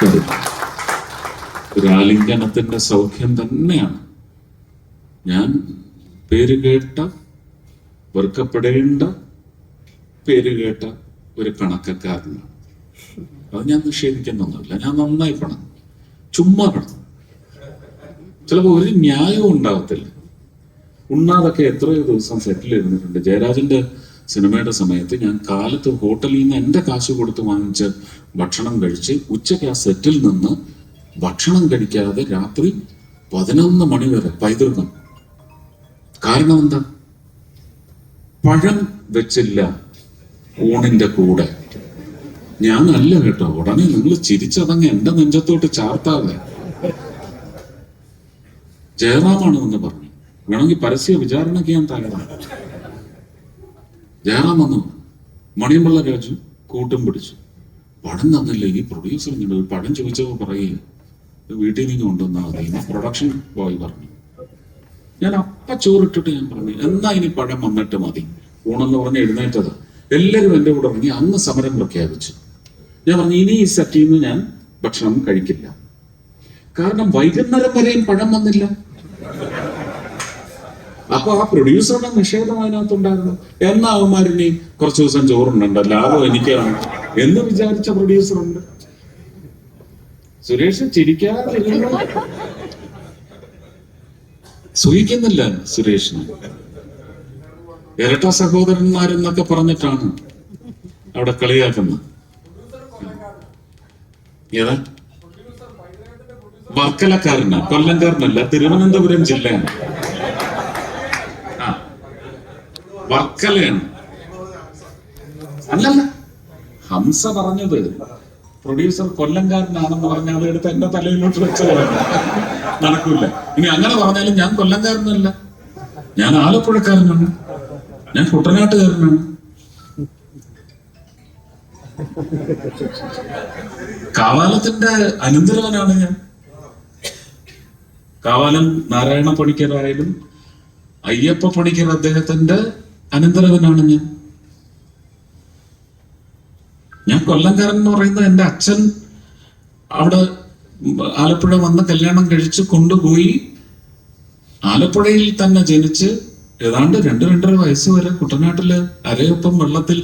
ഒരു ആലിംഗനത്തിന്റെ സൗഖ്യം തന്നെയാണ്. ഞാൻ പേര് കേട്ട, വെറുക്കപ്പെടേണ്ട പേര് കേട്ട ഒരു കണക്കക്കാരനാണ്. അത് ഞാൻ നിഷേധിക്കുന്നൊന്നുമില്ല. ഞാൻ നന്നായി പണം, ചുമ്മാ പണം. ചിലപ്പോൾ ഒരു ന്യായവും ഉണ്ടാകത്തില്ല. ഉണ്ണാതൊക്കെ എത്രയോ ദിവസം സെറ്റിൽ ഇരുന്നിട്ടുണ്ട്. ജയരാജന്റെ സിനിമയുടെ സമയത്ത് ഞാൻ കാലത്ത് ഹോട്ടലിൽ നിന്ന് എൻ്റെ കാശ് കൊടുത്ത് വാങ്ങിച്ച് ഭക്ഷണം കഴിച്ച് ഉച്ചയ്ക്ക് ആ സെറ്റിൽ നിന്ന് ഭക്ഷണം കഴിക്കാതെ രാത്രി 11 മണി വരെ പൈതൃകം. കാരണം എന്താ? പഴം വെച്ചില്ല ഊണിന്റെ കൂടെ. ഞാനല്ല കേട്ടോ. ഉടനെ നിങ്ങൾ ചിരിച്ചതങ്ങ് എന്റെ നെഞ്ചത്തോട്ട് ചാർത്താതെ. ജയറാമാണ് എന്ന് പറഞ്ഞു. വേണമെങ്കിൽ പരസ്യ വിചാരണയ്ക്ക് ഞാൻ തയ്യാറാണ്. ജയറാം വന്നു, മണിയമ്പിള്ള രാജു കൂട്ടും പിടിച്ചു. പടം തന്നില്ല. ഈ പ്രൊഡ്യൂസർ ഇങ്ങനെ പടം ചോദിച്ചപ്പോൾ പറയുക വീട്ടിൽ നിന്ന് കൊണ്ടുവന്നാൽ മതി. പ്രൊഡക്ഷൻ ബോയ് പറഞ്ഞു. ഞാൻ അപ്പ ചോറിട്ടിട്ട് ഞാൻ പറഞ്ഞു, എന്നാ ഇനി പഴം വന്നിട്ട് മതി. ഊണെന്ന് പറഞ്ഞ് എഴുന്നേറ്റത്. എല്ലാവരും എൻ്റെ കൂടെ ഇറങ്ങി അന്ന് സമരം പ്രഖ്യാപിച്ചു. ഞാൻ പറഞ്ഞു, ഇനി ഈ സെറ്റിൽ നിന്ന് ഞാൻ ഭക്ഷണം കഴിക്കില്ല. കാരണം വൈകുന്നേരം വരെയും പഴം വന്നില്ല. അപ്പൊ ആ പ്രൊഡ്യൂസറുടെ നിഷേധം അതിനകത്തുണ്ടായിരുന്നു. എന്നാ അവന്മാരിനി കുറച്ചു ദിവസം ചോറുണ്ടോ, ലാഭം എനിക്കാണ് എന്ന് വിചാരിച്ച പ്രൊഡ്യൂസറുണ്ട്. സുരേഷ് ചിരിക്കാതെ സൂഹിക്കുന്നില്ല. സുരേഷിന് ഇരട്ട സഹോദരന്മാരെന്നൊക്കെ പറഞ്ഞിട്ടാണ് അവിടെ കളിയാക്കുന്നത്. ഏതാ? വർക്കലക്കാരനാ, കൊല്ലംകാരനല്ല, തിരുവനന്തപുരം ജില്ലയാണ്. വർക്കലയാണ്. അല്ലല്ല, ഹംസ പറഞ്ഞത് പ്രൊഡ്യൂസർ കൊല്ലംകാരനാണെന്ന് പറഞ്ഞാൽ അതെടുത്ത് എന്റെ തലയിലോട്ട് വെച്ചതാണ്. നടക്കൂല. ഇനി അങ്ങനെ പറഞ്ഞാലും ഞാൻ കൊല്ലംകാരനല്ല, ഞാൻ ആലപ്പുഴക്കാരനാണ്, ഞാൻ കുട്ടനാട്ടുകാരനാണ്. കാവാലത്തിന്റെ അനന്തരവനാണ് ഞാൻ. കാവാലം നാരായണ പണിക്കരായാലും അയ്യപ്പ പണിക്കർ അദ്ദേഹത്തിന്റെ അനന്തരവനാണ് ഞാൻ. ഞാൻ കൊല്ലംകാരൻ എന്ന് പറയുന്നത് എൻ്റെ അച്ഛൻ അവിടെ ആലപ്പുഴ വന്ന് കല്യാണം കഴിച്ച് കൊണ്ടുപോയി ആലപ്പുഴയിൽ തന്നെ ജനിച്ച് ഏതാണ്ട് 2-2.5 വയസ്സ് വരെ കുട്ടനാട്ടില് അരയൊപ്പം വെള്ളത്തിൽ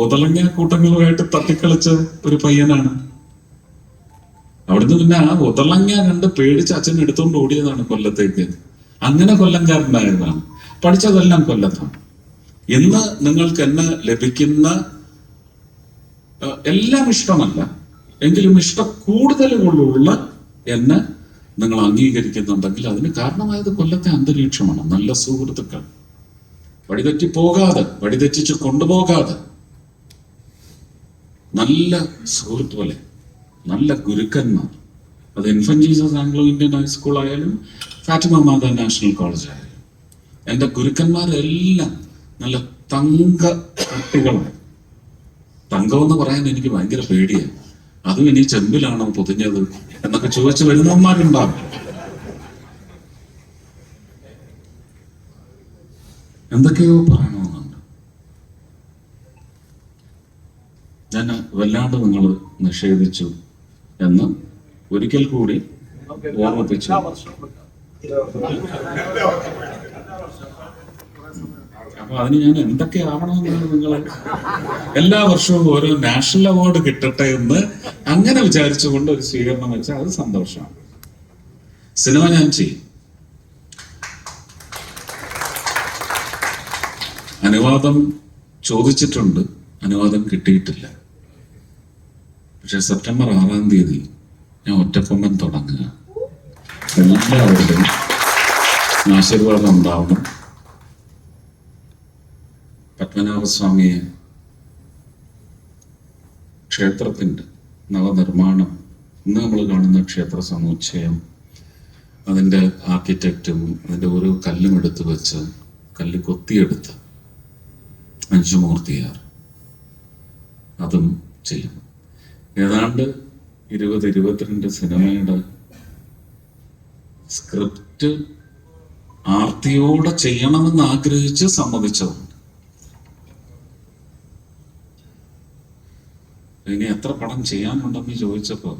ഒതളങ്ങ കൂട്ടങ്ങളുമായിട്ട് തട്ടിക്കളിച്ച ഒരു പയ്യനാണ്. അവിടുന്ന് പിന്നെ ആ ഒതളങ്ങ കണ്ട് പേടിച്ച് അച്ഛൻ എടുത്തുകൊണ്ട് ഓടിയതാണ് കൊല്ലത്തേക്ക്. അങ്ങനെ കൊല്ലംകാരനായതാണ്. പഠിച്ചതെല്ലാം കൊല്ലത്താണ്. ഇന്ന് നിങ്ങൾക്ക് എന്നെ ലഭിക്കുന്ന എല്ലാം ഇഷ്ടമല്ല എങ്കിലും കൂടുതലുകളുള്ള എന്നെ നിങ്ങൾ അംഗീകരിക്കുന്നുണ്ടെങ്കിൽ അതിന് കാരണമായത് കൊല്ലത്തെ അന്തരീക്ഷമാണ്. നല്ല സുഹൃത്തുക്കൾ, വഴിതെറ്റി പോകാതെ, വഴിതെറ്റിച്ച് കൊണ്ടുപോകാതെ നല്ല സുഹൃത്തുക്കളെ, നല്ല ഗുരുക്കന്മാർ. അത് infant Jesus Anglo Indian high school ആയാലും ഫാത്തിമ മാതാ നാഷണൽ കോളേജ് ആയാലും എൻ്റെ ഗുരുക്കന്മാരെല്ലാം നല്ല തങ്ക കട്ടികളാണ്. തങ്കമെന്ന് പറയാൻ എനിക്ക് ഭയങ്കര പേടിയാണ്. അതും ഇനി ചെമ്പിലാണോ പൊതിഞ്ഞത് എന്നൊക്കെ ചോദിച്ചു വരുന്നവന്മാരുണ്ടാകും. എന്തൊക്കെയോ പറയണമെന്നുണ്ട്. ഞാൻ വല്ലാണ്ട് നിങ്ങൾ നിഷേധിച്ചു എന്ന് ഒരിക്കൽ കൂടി ഓർമ്മിപ്പിച്ചു. അപ്പൊ അതിന് ഞാൻ എന്തൊക്കെ ആവണമെന്നാണ് നിങ്ങൾ എല്ലാ വർഷവും ഓരോ നാഷണൽ അവാർഡ് കിട്ടട്ടെ എന്ന് അങ്ങനെ വിചാരിച്ചുകൊണ്ട് ഒരു സ്വീകരണം വെച്ചാൽ അത് സന്തോഷമാണ്. സിനിമ ഞാൻ ചെയ്യും. അനുവാദം ചോദിച്ചിട്ടുണ്ട്, അനുവാദം കിട്ടിയിട്ടില്ല. പക്ഷെ സെപ്റ്റംബർ 6-ാം തീയതി ഞാൻ ഒറ്റക്കൊമ്പൻ തുടങ്ങുക. എല്ലാവരുടെയും ആശീർവാദം ഉണ്ടാവണം. പത്മനാഭസ്വാമിയെ ക്ഷേത്രത്തിൻ്റെ നവനിർമ്മാണം, ഇന്ന് നമ്മൾ കാണുന്ന ക്ഷേത്ര സമുച്ചയം, അതിൻ്റെ ആർക്കിടെക്റ്റും അതിൻ്റെ ഓരോ കല്ലും എടുത്ത് വെച്ച് കല്ല് കൊത്തിയെടുത്ത് 5 മൂർത്തിയാർ അതും ചെയ്യണം. ഏതാണ്ട് 20-22 സിനിമയുടെ സ്ക്രിപ്റ്റ് ആർത്തിയോടെ ചെയ്യണമെന്ന് ആഗ്രഹിച്ച് സമ്മതിച്ചതുണ്ട്. ഇനി എത്ര പടം ചെയ്യാനുണ്ടെന്ന് ചോദിച്ചപ്പോൾ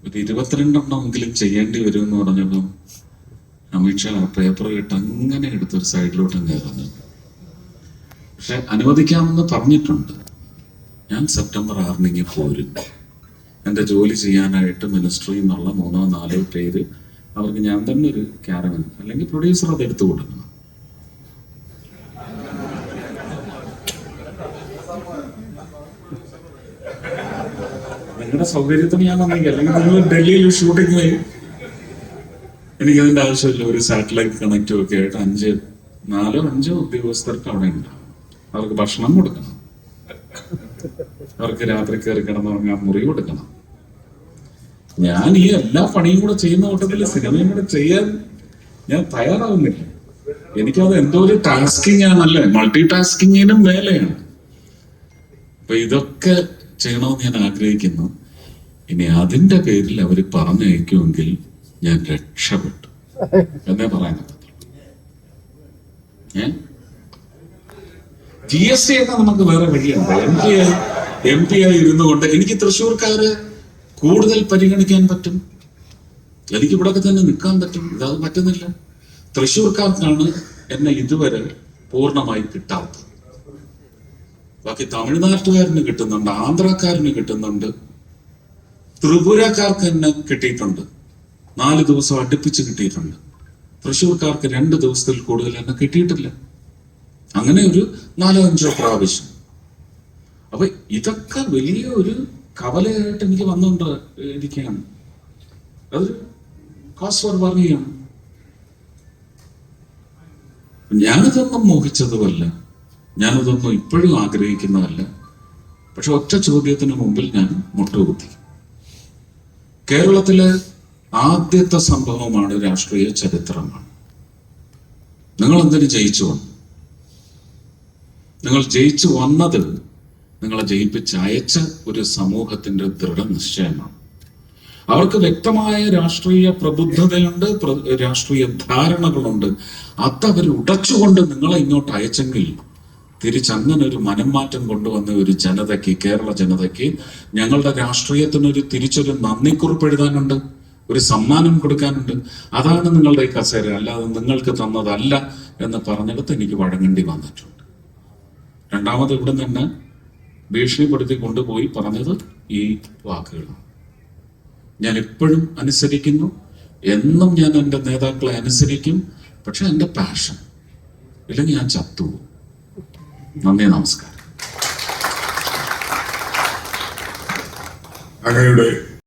ഒരു 22 ചെയ്യേണ്ടി വരും എന്ന് പറഞ്ഞപ്പോൾ അമിത്ഷാ പേപ്പർ കേട്ട് അങ്ങനെ എടുത്തൊരു സൈഡിലോട്ട് കയറുന്നു. പക്ഷെ അനുവദിക്കാമെന്ന് പറഞ്ഞിട്ടുണ്ട്. ഞാൻ സെപ്റ്റംബർ 6 പോരും. എൻ്റെ ജോലി ചെയ്യാനായിട്ട് മിനിസ്ട്രിയിൽ നിന്നുള്ള 3-4 പേര് അവർക്ക് ഞാൻ തന്നെ ഒരു ക്യാരവൻ അല്ലെങ്കിൽ പ്രൊഡ്യൂസർ അത് എടുത്തു കൊടുക്കണം. നിങ്ങളുടെ സൗകര്യത്തിന് ഞാൻ വന്നെങ്കിൽ, അല്ലെങ്കിൽ നിങ്ങൾ ഡൽഹിയിൽ ഷൂട്ടിങ് വരും, എനിക്കതിന്റെ ആവശ്യമില്ല. ഒരു സാറ്റലൈറ്റ് കണക്റ്റും ഒക്കെ ആയിട്ട് 4-5 ഉദ്യോഗസ്ഥർക്ക് അവിടെ ഉണ്ടാവും. അവർക്ക് ഭക്ഷണം കൊടുക്കണം, അവർക്ക് രാത്രി കയറി കിടന്നുറങ്ങാൻ മുറി കൊടുക്കണം. ഞാൻ ഈ എല്ലാ പണിയും കൂടെ ചെയ്യുന്ന കൂട്ടത്തിൽ സിനിമയും കൂടെ ചെയ്യാൻ ഞാൻ തയ്യാറാവുന്നില്ല. എനിക്കത് എന്തോ ഒരു ടാസ്കിങ് ആണല്ലേ, മൾട്ടി ടാസ്കിങ്ങിനും മേലെയാണ്. അപ്പൊ ഇതൊക്കെ ചെയ്യണമെന്ന് ഞാൻ ആഗ്രഹിക്കുന്നു. ഇനി അതിന്റെ പേരിൽ അവർ പറഞ്ഞയക്കുമെങ്കിൽ ഞാൻ രക്ഷപ്പെട്ടു എന്നേ പറയാൻ പറ്റത്തുള്ളൂ. GST ഒക്കെ നമുക്ക് വേറെ വഴിയുണ്ട്. MP ആയി ഇരുന്നു കൊണ്ട് എനിക്ക് തൃശ്ശൂർക്കാര് കൂടുതൽ പരിഗണിക്കാൻ പറ്റും, എനിക്ക് ഇവിടെ തന്നെ നിൽക്കാൻ പറ്റും. ഇതത് പറ്റുന്നില്ല. തൃശ്ശൂർക്കാർക്കാണ് എന്നെ ഇതുവരെ പൂർണ്ണമായി കിട്ടാത്തത്. ബാക്കി തമിഴ്നാട്ടുകാരന് കിട്ടുന്നുണ്ട്, ആന്ധ്രാക്കാരന് കിട്ടുന്നുണ്ട്, ത്രിപുരക്കാർക്ക് എന്നെ കിട്ടിയിട്ടുണ്ട്. 4 ദിവസം അടുപ്പിച്ച് കിട്ടിയിട്ടുണ്ട്. തൃശ്ശൂർക്കാർക്ക് 2 ദിവസത്തിൽ കൂടുതൽ എന്നെ കിട്ടിയിട്ടില്ല. അങ്ങനെ ഒരു 4-5 പ്രാവശ്യം. അപ്പൊ ഇതൊക്കെ വലിയ ഒരു കവലയായിട്ട് എനിക്ക് വന്നുകൊണ്ട് ഇരിക്കുകയാണ്. അതൊരു കാസ് ഫോർ വർഗീയാണ്. ഞാനിതൊന്നും മോഹിച്ചതുമല്ല, ഞാനിതൊന്നും ഇപ്പോഴും ആഗ്രഹിക്കുന്നതല്ല. പക്ഷെ ഒറ്റ ചോദ്യത്തിന് മുമ്പിൽ ഞാൻ മുട്ടുകുത്തി. കേരളത്തിലെ ആദ്യത്തെ സംഭവമാണ്, രാഷ്ട്രീയ ചരിത്രമാണ്. നിങ്ങൾ എന്തിനു ജയിച്ചു വന്നു? നിങ്ങൾ ജയിച്ചു വന്നത് നിങ്ങളെ ജയിപ്പിച്ച് അയച്ച ഒരു സമൂഹത്തിന്റെ ദൃഢനിശ്ചയമാണ്. അവർക്ക് വ്യക്തമായ രാഷ്ട്രീയ പ്രബുദ്ധതയുണ്ട്, രാഷ്ട്രീയ ധാരണകളുണ്ട്. അതവർ ഉടച്ചുകൊണ്ട് നിങ്ങളെ ഇങ്ങോട്ട് അയച്ചെങ്കിൽ തിരിച്ചങ്ങനെ ഒരു മനംമാറ്റം കൊണ്ടുവന്ന ഒരു ജനതയ്ക്ക്, കേരള ജനതയ്ക്ക് ഞങ്ങളുടെ രാഷ്ട്രീയത്തിനൊരു തിരിച്ചൊരു നന്ദിക്കുറിപ്പ് എഴുതാനുണ്ട്, ഒരു സമ്മാനം കൊടുക്കാനുണ്ട്. അതാണ് നിങ്ങളുടെ ഈ കസേര, അല്ലാതെ നിങ്ങൾക്ക് തന്നതല്ല എന്ന് പറഞ്ഞെടുത്ത് എനിക്ക് വഴങ്ങേണ്ടി വന്നിട്ടുണ്ട്. രണ്ടാമത് ഇവിടെ നിന്ന് ഭീഷണിപ്പെടുത്തി കൊണ്ടുപോയി പറഞ്ഞത് ഈ വാക്കുകളാണ്. ഞാൻ എപ്പോഴും അനുസരിക്കുന്നു, എന്നും ഞാൻ എൻ്റെ നേതാക്കളെ അനുസരിക്കും. പക്ഷെ എൻ്റെ പാഷൻ ഇല്ലെങ്കിൽ ഞാൻ ചത്തുപോകും. നന്ദി, നമസ്കാരം. അങ്ങയുടെ